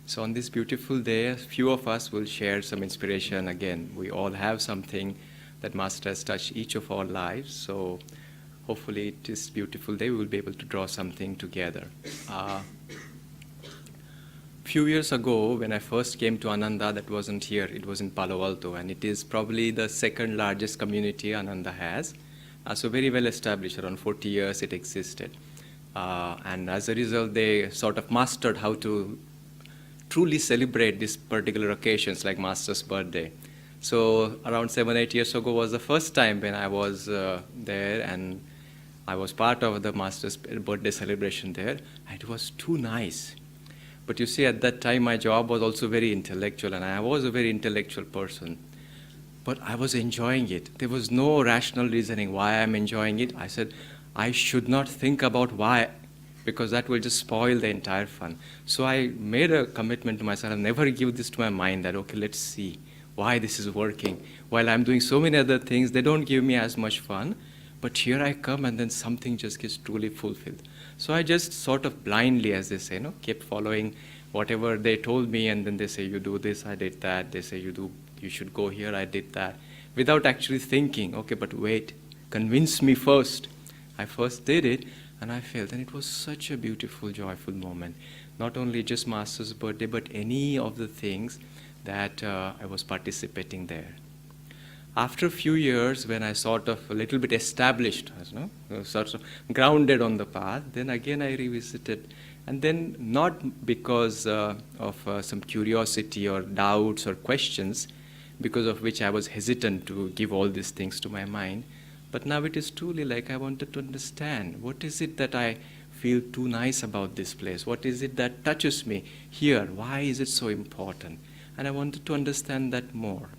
So on this beautiful day, a few of us will share some inspiration again. We all have something that Master has touched each of our lives. So hopefully this beautiful day we will be able to draw something together. Few years ago, when I first came to Ananda, that wasn't here, it was in Palo Alto, and it is probably the second largest community Ananda has. So very well established, around 40 years it existed. And as a result, they sort of mastered how to truly celebrate these particular occasions like Master's birthday. So around 7-8 years ago was the first time when I was there, and I was part of the Master's birthday celebration there. It was too nice. But you see, at that time, my job was also very intellectual, and I was a very intellectual person. But I was enjoying it. There was no rational reasoning why I'm enjoying it. I said, I should not think about why, because that will just spoil the entire fun. So I made a commitment to myself, I'll never give this to my mind that, okay, let's see why this is working. While I'm doing so many other things, they don't give me as much fun. But here I come, and then something just gets truly fulfilled. So I just sort of blindly, as they say, kept following whatever they told me, and then they say, you do this, I did that. They say, you should go here, I did that. Without actually thinking, okay, but wait, convince me first. I first did it, and I felt, and it was such a beautiful, joyful moment. Not only just Master's birthday, but any of the things that I was participating there. After a few years, when I sort of a little bit established, sort of grounded on the path, then again I revisited. And then not because of some curiosity or doubts or questions, because of which I was hesitant to give all these things to my mind. But now it is truly like I wanted to understand, what is it that I feel too nice about this place? What is it that touches me here? Why is it so important? And I wanted to understand that more.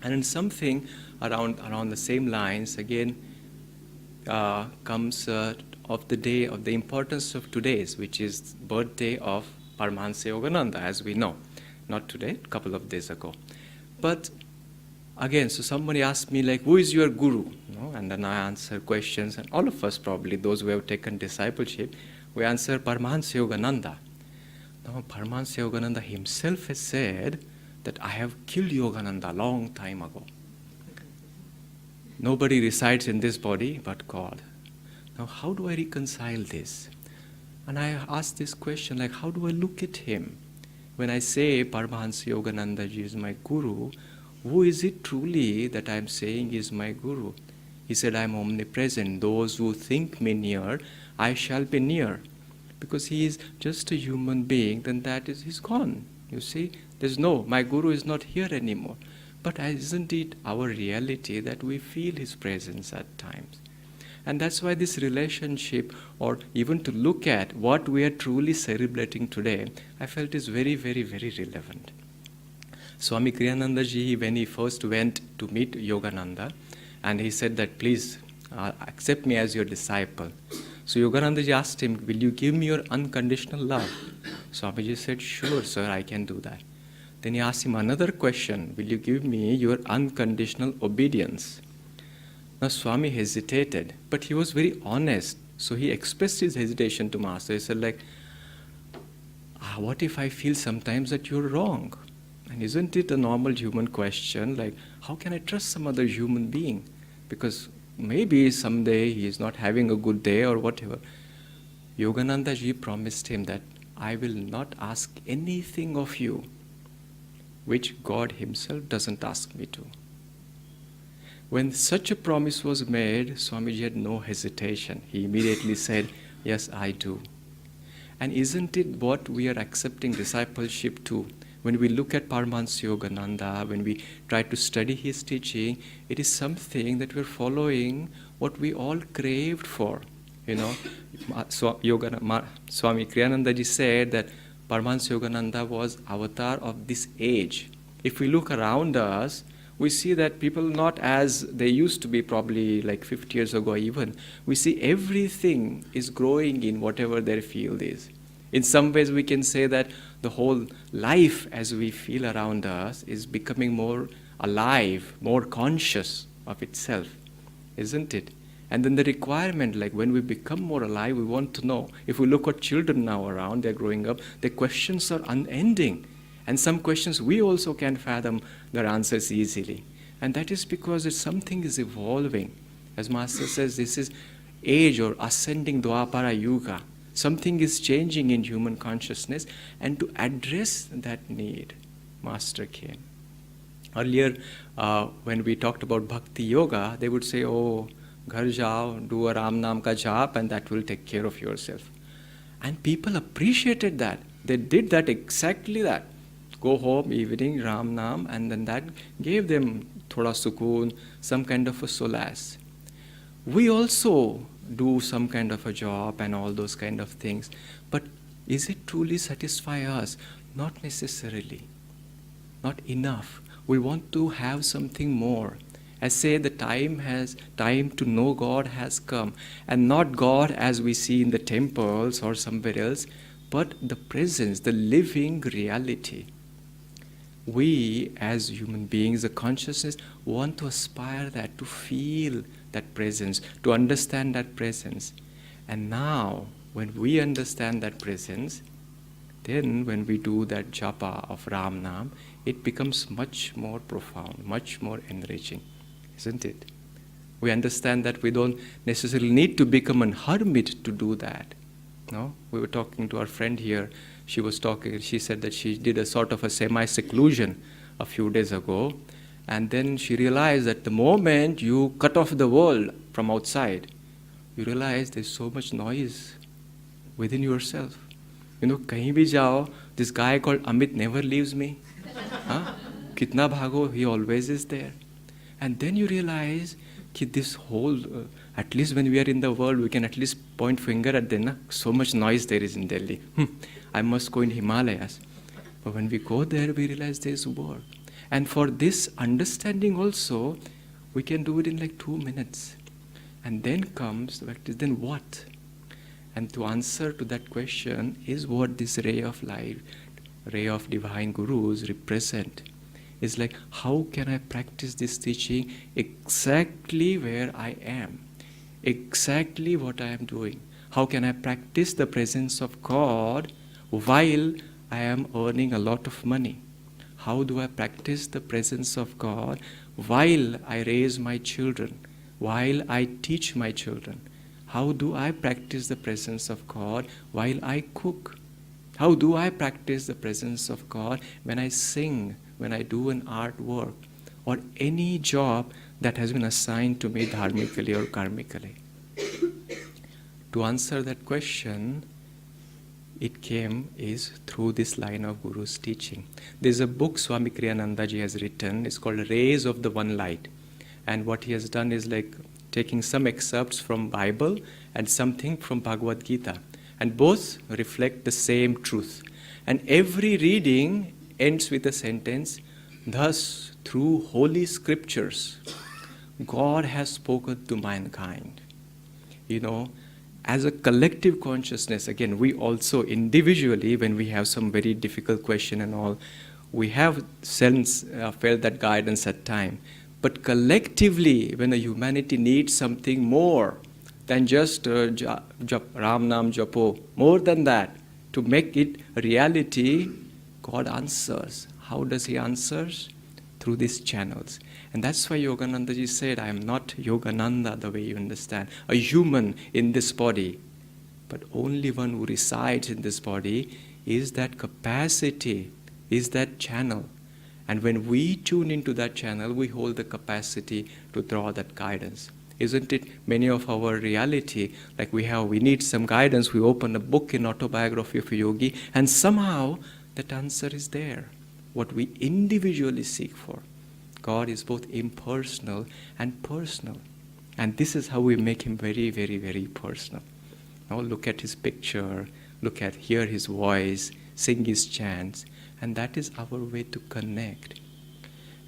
And in something around the same lines, again, comes of the day, of the importance of today's, which is birthday of Paramhansa Yogananda, as we know. Not today, a couple of days ago. But again, so somebody asked me, like, who is your guru? And then I answer questions, and all of us probably, those who have taken discipleship, we answer Paramhansa Yogananda. Now, Paramhansa Yogananda himself has said that I have killed Yogananda a long time ago. Nobody resides in this body but God. Now, how do I reconcile this? And I ask this question, like, how do I look at him? When I say Paramhansa Yogananda ji is my guru, who is it truly that I am saying is my guru? He said, I am omnipresent. Those who think me near, I shall be near. Because he is just a human being, then he's gone. You see, my guru is not here anymore. But isn't it our reality that we feel his presence at times? And that's why this relationship, or even to look at what we are truly celebrating today, I felt is very, very, very relevant. Swami Kriyananda ji, when he first went to meet Yogananda, and he said that, please accept me as your disciple. So Yogananda ji asked him, will you give me your unconditional love? Swamiji said, sure, sir, I can do that. Then he asked him another question, will you give me your unconditional obedience? Now Swami hesitated, but he was very honest. So he expressed his hesitation to Master. He said, like, what if I feel sometimes that you're wrong? And isn't it a normal human question, like, how can I trust some other human being? Because maybe someday he is not having a good day or whatever. Yogananda ji promised him that I will not ask anything of you which God himself doesn't ask me to. When such a promise was made, Swamiji had no hesitation. He immediately said, yes, I do. And isn't it what we are accepting discipleship to? When we look at Paramhansa Yogananda, when we try to study his teaching, it is something that we're following what we all craved for. Swami Kriyananda ji said that Paramhansa Yogananda was avatar of this age. If we look around us, we see that people not as they used to be probably like 50 years ago even. We see everything is growing in whatever their field is. In some ways we can say that the whole life as we feel around us is becoming more alive, more conscious of itself, isn't it? And then the requirement, like when we become more alive, we want to know. If we look at children now around, they're growing up, their questions are unending. And some questions we also can fathom their answers easily. And that is because something is evolving. As Master says, this is age or ascending Dwapara Yuga. Something is changing in human consciousness, and to address that need, Master came. Earlier, when we talked about Bhakti Yoga, they would say, oh, ghar jao, do a Ram Naam ka jap, and that will take care of yourself. And people appreciated that. They did that, exactly that. Go home, evening, Ram Naam, and then that gave them thoda sukoon, some kind of a solace. We also do some kind of a job and all those kind of things. But is it truly satisfy us? Not necessarily. Not enough. We want to have something more. As say, the time to know God has come. And not God as we see in the temples or somewhere else, but the presence, the living reality. We as human beings, the consciousness, want to aspire that, to feel that presence, to understand that presence. And now, when we understand that presence, then when we do that japa of Ram Naam, it becomes much more profound, much more enriching, isn't it? We understand that we don't necessarily need to become a hermit to do that. No? We were talking to our friend here. She said that she did a sort of a semi-seclusion a few days ago. And then she realized that the moment you cut off the world from outside, you realize there's so much noise within yourself. You know, kahin bhi jao, this guy called Amit never leaves me. Huh? Kitna bhago, he always is there. And then you realize that this whole, at least when we are in the world, we can at least point finger at them. Na? So much noise there is in Delhi. I must go in Himalayas. But when we go there, we realize there's work. And for this understanding also, we can do it in like 2 minutes. And then comes the fact is, then what? And to answer to that question is what this ray of light, ray of divine gurus represent. It's like, how can I practice this teaching exactly where I am? Exactly what I am doing. How can I practice the presence of God while I am earning a lot of money? How do I practice the presence of God while I raise my children, while I teach my children? How do I practice the presence of God while I cook? How do I practice the presence of God when I sing, when I do an artwork, or any job that has been assigned to me dharmically or karmically? To answer that question, it came is through this line of Guru's teaching. There's a book Swami Kriyananda ji has written. It's called Rays of the One Light. And what he has done is like taking some excerpts from Bible and something from Bhagavad Gita. And both reflect the same truth. And every reading ends with a sentence, thus through holy scriptures, God has spoken to mankind. You know, as a collective consciousness, again, we also individually, when we have some very difficult question and all, we have felt that guidance at time. But collectively, when the humanity needs something more than just Ram Naam Japo, more than that, to make it a reality, God answers. How does He answer? Through these channels. And that's why Yogananda ji said, I am not Yogananda the way you understand, a human in this body, but only one who resides in this body is that capacity, is that channel. And when we tune into that channel, we hold the capacity to draw that guidance. Isn't it many of our reality, like we need some guidance, we open a book in Autobiography of a Yogi, and somehow that answer is there, what we individually seek for. God is both impersonal and personal. And this is how we make Him very, very, very personal. Now look at His picture, hear His voice, sing His chants, and that is our way to connect.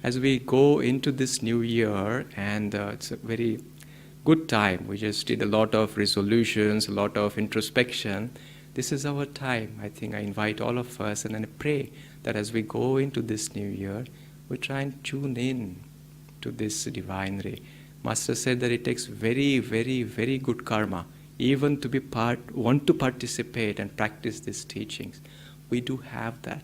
As we go into this new year, and it's a very good time, we just did a lot of resolutions, a lot of introspection. This is our time. I think I invite all of us, and I pray that as we go into this new year, we try and tune in to this divine ray, Master said that it takes very, very, very good karma even to be want to participate and practice these teachings. We do have that.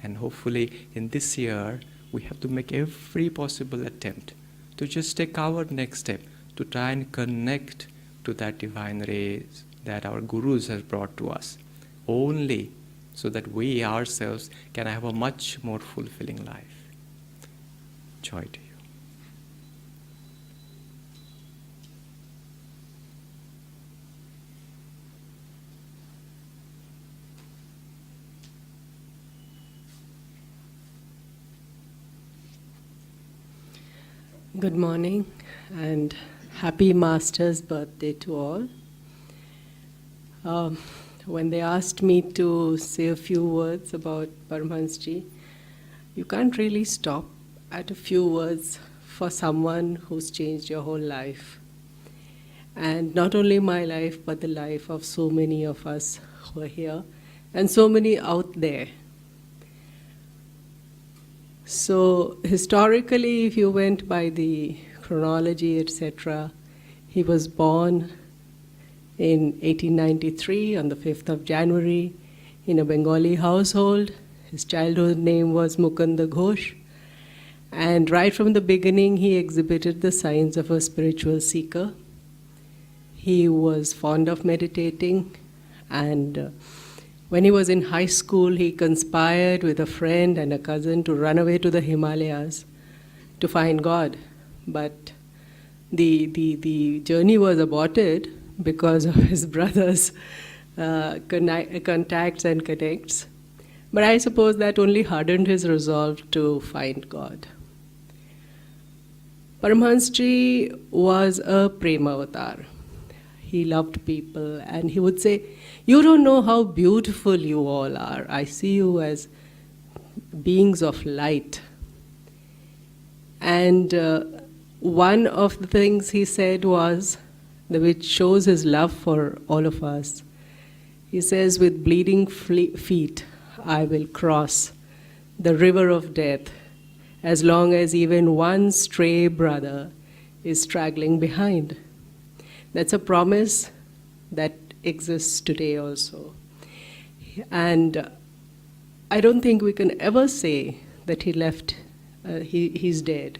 And hopefully in this year, we have to make every possible attempt to just take our next step, to try and connect to that divine rays that our gurus have brought to us, only so that we ourselves can have a much more fulfilling life. Joy to you. Good morning and happy Master's birthday to all. When they asked me to say a few words about Paramhansa, you can't really stop at a few words for someone who's changed your whole life. And not only my life, but the life of so many of us who are here and so many out there. So historically, if you went by the chronology, etc., he was born in 1893 on the 5th of January in a Bengali household. His childhood name was Mukunda Ghosh. And right from the beginning, he exhibited the signs of a spiritual seeker. He was fond of meditating, and when he was in high school, he conspired with a friend and a cousin to run away to the Himalayas to find God. But the journey was aborted because of his brother's contacts and connects. But I suppose that only hardened his resolve to find God. Paramhansa was a prema avatar. He loved people, and he would say, "You don't know how beautiful you all are. I see you as beings of light." And one of the things he said was, which shows his love for all of us, he says, "With bleeding feet I will cross the river of death as long as even one stray brother is straggling behind." That's a promise that exists today also. And I don't think we can ever say that he's dead,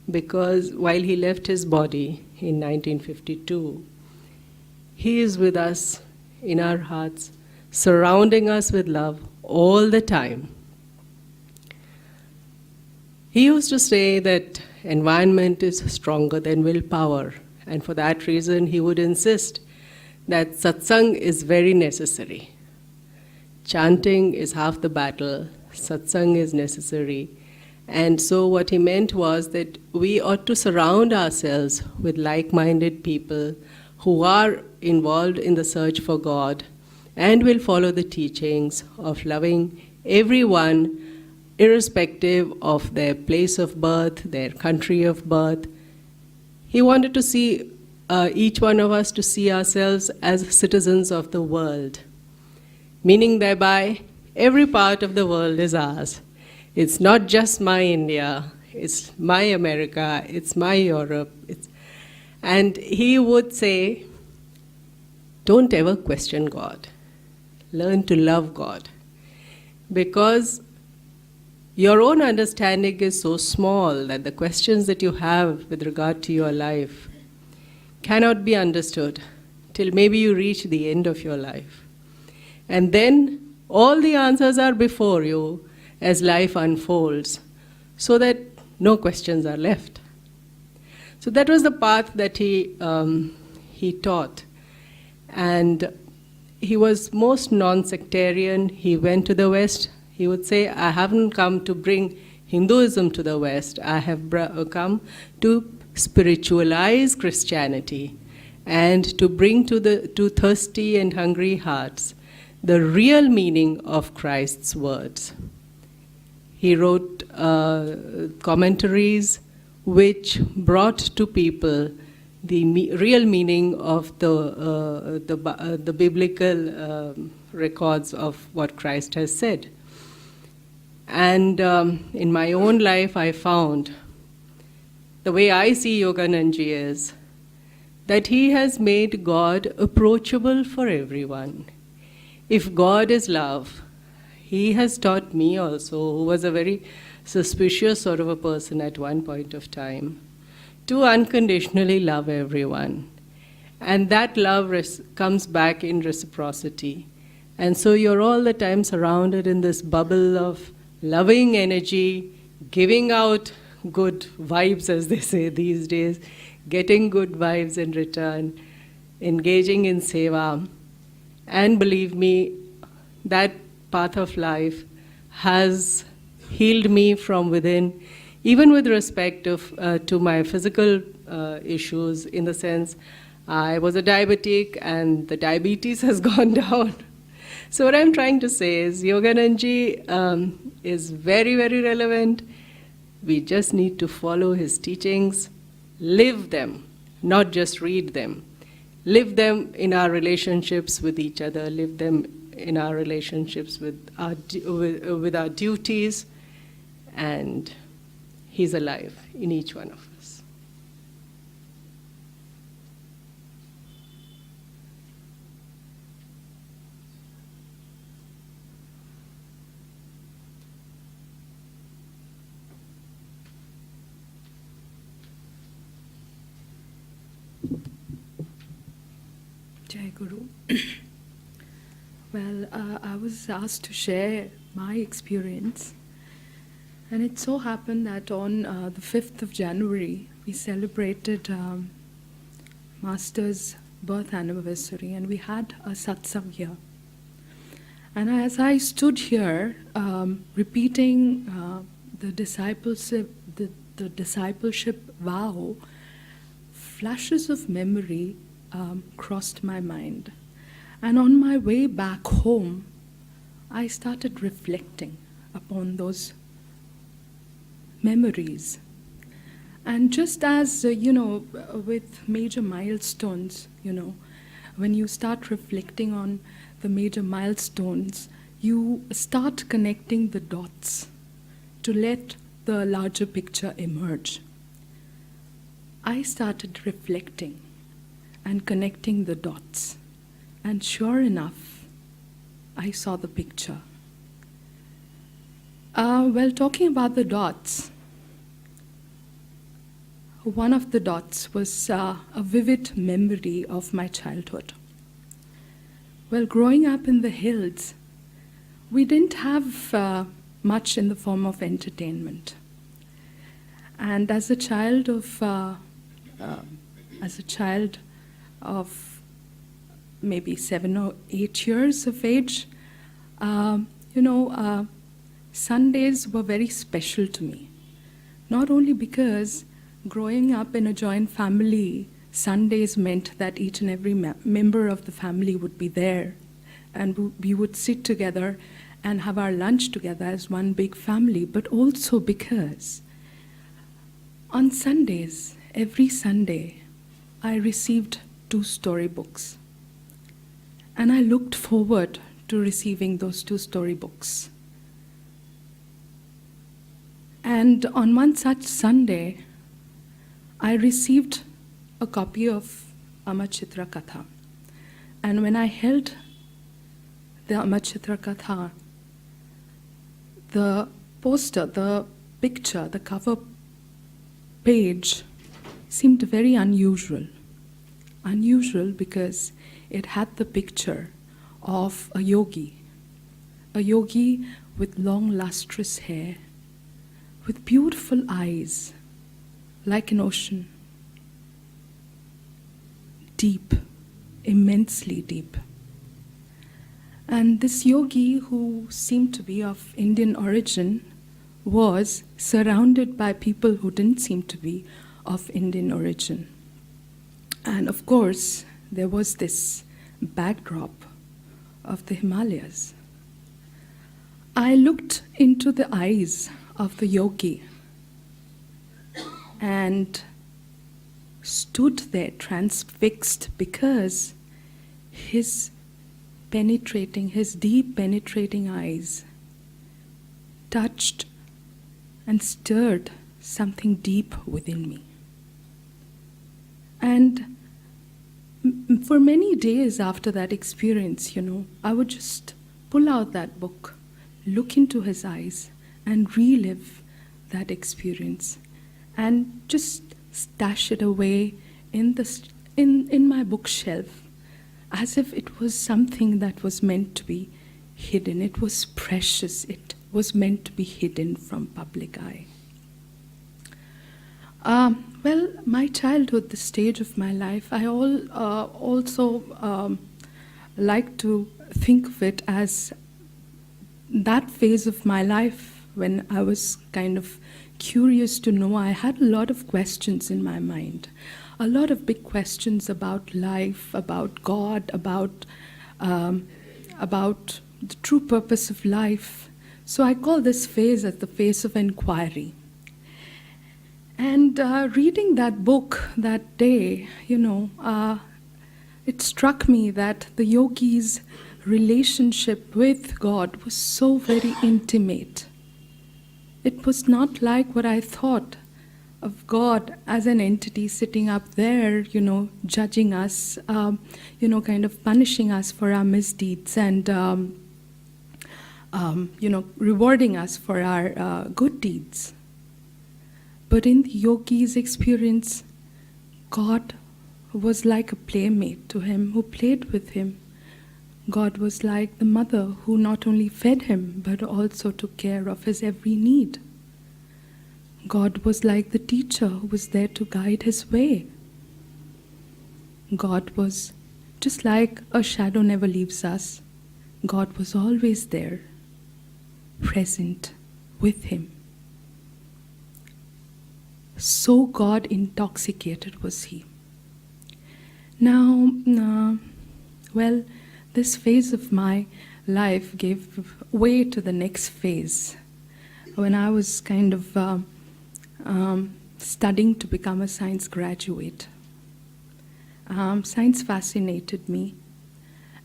because while he left his body in 1952, he is with us in our hearts, surrounding us with love all the time. He used to say that environment is stronger than willpower, and for that reason he would insist that satsang is very necessary. Chanting is half the battle, satsang is necessary. And so what he meant was that we ought to surround ourselves with like-minded people who are involved in the search for God and will follow the teachings of loving everyone irrespective of their place of birth, their country of birth. He wanted to see each one of us to see ourselves as citizens of the world, meaning thereby every part of the world is ours. It's not just my India, it's my America, it's my Europe. And he would say, don't ever question God. Learn to love God. Because your own understanding is so small that the questions that you have with regard to your life cannot be understood till maybe you reach the end of your life. And then all the answers are before you as life unfolds, so that no questions are left. So that was the path that he taught. And he was most non-sectarian. He went to the West. He would say, I haven't come to bring Hinduism to the West. I have come to spiritualize Christianity and to bring to thirsty and hungry hearts the real meaning of Christ's words. He wrote commentaries which brought to people the real meaning of the biblical records of what Christ has said. And in my own life, I found the way I see Yogananda is that he has made God approachable for everyone. If God is love, he has taught me also, who was a very suspicious sort of a person at one point of time, to unconditionally love everyone. And that love comes back in reciprocity. And so you're all the time surrounded in this bubble of loving energy, giving out good vibes, as they say these days, getting good vibes in return, engaging in seva. And believe me, that path of life has healed me from within, even with respect to my physical issues, in the sense I was a diabetic and the diabetes has gone down. So what I'm trying to say is Yogananda is very, very relevant. We just need to follow his teachings, live them, not just read them. Live them in our relationships with each other, live them in our relationships with our duties, and he's alive in each one of us. Jai Guru. Well, I was asked to share my experience, and it so happened that on the 5th of January, we celebrated Master's birth anniversary, and we had a satsang here. And as I stood here repeating the discipleship vow, flashes of memory crossed my mind. And on my way back home, I started reflecting upon those memories. And just as, with major milestones, when you start reflecting on the major milestones, you start connecting the dots to let the larger picture emerge. I started reflecting and connecting the dots. And sure enough, I saw the picture. Talking about the dots, one of the dots was a vivid memory of my childhood. Well, growing up in the hills, we didn't have much in the form of entertainment. And as a child of maybe 7 or 8 years of age, Sundays were very special to me. Not only because growing up in a joint family, Sundays meant that each and every member of the family would be there, and we would sit together and have our lunch together as one big family, but also because on Sundays, every Sunday, I received 2 storybooks. And I looked forward to receiving those 2 storybooks. And on one such Sunday, I received a copy of Amar Chitra Katha. And when I held the Amar Chitra Katha, the poster, the picture, the cover page seemed very unusual. Unusual because it had the picture of a yogi with long lustrous hair, with beautiful eyes, like an ocean, deep, immensely deep. And this yogi, who seemed to be of Indian origin, was surrounded by people who didn't seem to be of Indian origin. And of course, there was this backdrop of the Himalayas. I looked into the eyes of the yogi and stood there transfixed because his deep penetrating eyes touched and stirred something deep within me. And for many days after that experience, I would just pull out that book, look into his eyes, and relive that experience, and just stash it away in my bookshelf, as if it was something that was meant to be hidden. It was precious. It was meant to be hidden from public eye. Well, my childhood, the stage of my life, I also like to think of it as that phase of my life when I was kind of curious to know. I had a lot of questions in my mind, a lot of big questions about life, about God, about the true purpose of life. So I call this phase as the phase of inquiry. And reading that book that day, it struck me that the yogi's relationship with God was so very intimate. It was not like what I thought of God as an entity sitting up there, judging us, kind of punishing us for our misdeeds and, rewarding us for our good deeds. But in the yogi's experience, God was like a playmate to him who played with him. God was like the mother who not only fed him, but also took care of his every need. God was like the teacher who was there to guide his way. God was just like a shadow never leaves us. God was always there, present with him. So God intoxicated was he. Now, this phase of my life gave way to the next phase. When I was kind of studying to become a science graduate, science fascinated me,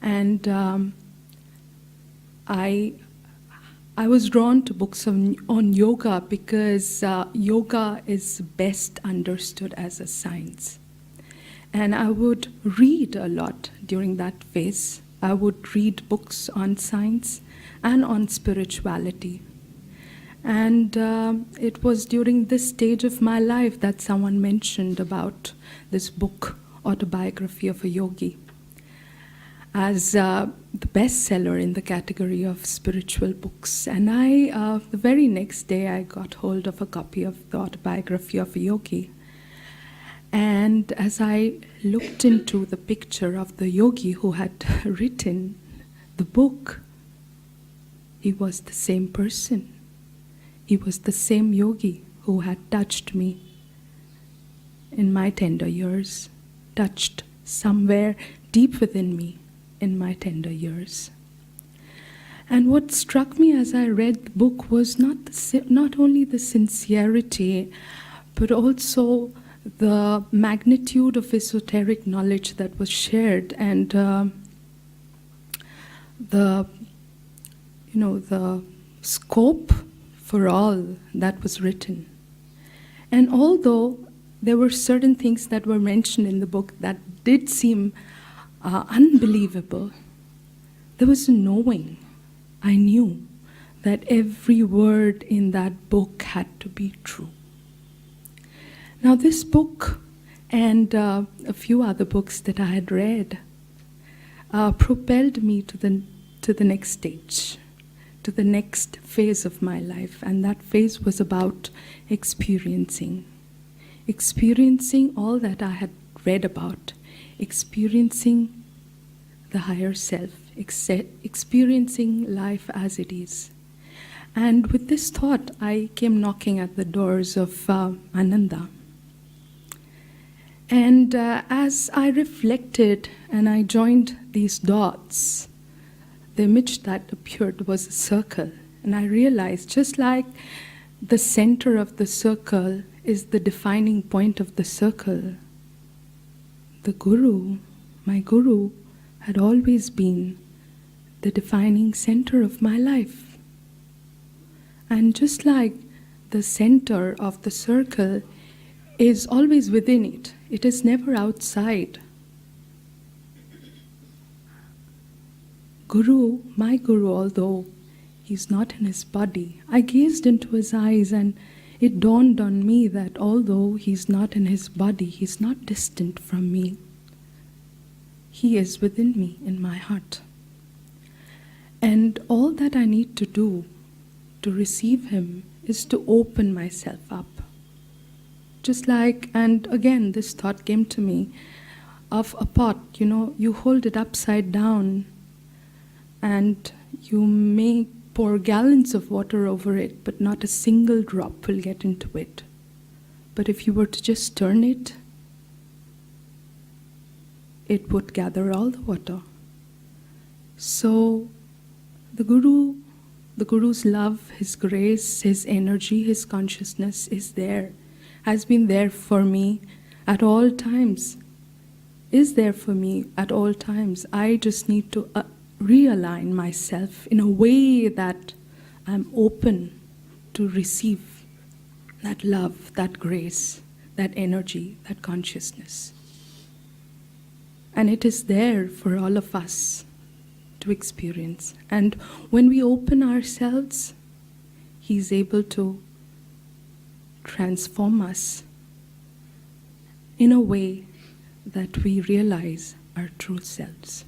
and I was drawn to books on yoga because yoga is best understood as a science. And I would read a lot during that phase. I would read books on science and on spirituality. And it was during this stage of my life that someone mentioned about this book, Autobiography of a Yogi, as the bestseller in the category of spiritual books. And the very next day, I got hold of a copy of the Autobiography of a Yogi. And as I looked into the picture of the yogi who had written the book, he was the same person. He was the same yogi who had touched me in my tender years, touched somewhere deep within me in my tender years. And what struck me as I read the book was not only the sincerity, but also the magnitude of esoteric knowledge that was shared, and the scope for all that was written. And although there were certain things that were mentioned in the book that did seem unbelievable, there was a knowing. I knew that every word in that book had to be true. Now, this book and a few other books that I had read propelled me to the next stage, to the next phase of my life. And that phase was about experiencing all that I had read about, experiencing the higher self, experiencing life as it is. And with this thought, I came knocking at the doors of Ananda. And as I reflected and I joined these dots, the image that appeared was a circle. And I realized, just like the center of the circle is the defining point of the circle, the Guru, my Guru, had always been the defining center of my life. And just like the center of the circle is always within it. It is never outside. Guru, my Guru, although he's not in his body, I gazed into his eyes and it dawned on me that although he's not in his body, he's not distant from me. He is within me, in my heart. And all that I need to do to receive him is to open myself up. Just like, and again this thought came to me, of a pot, you hold it upside down and you may pour gallons of water over it, but not a single drop will get into it. But if you were to just turn it, it would gather all the water. So the Guru's love, his grace, his energy, his consciousness is there, has been there for me at all times, is there for me at all times. I just need to realign myself in a way that I'm open to receive that love, that grace, that energy, that consciousness. And it is there for all of us to experience. And when we open ourselves, he's able to transform us in a way that we realize our true selves.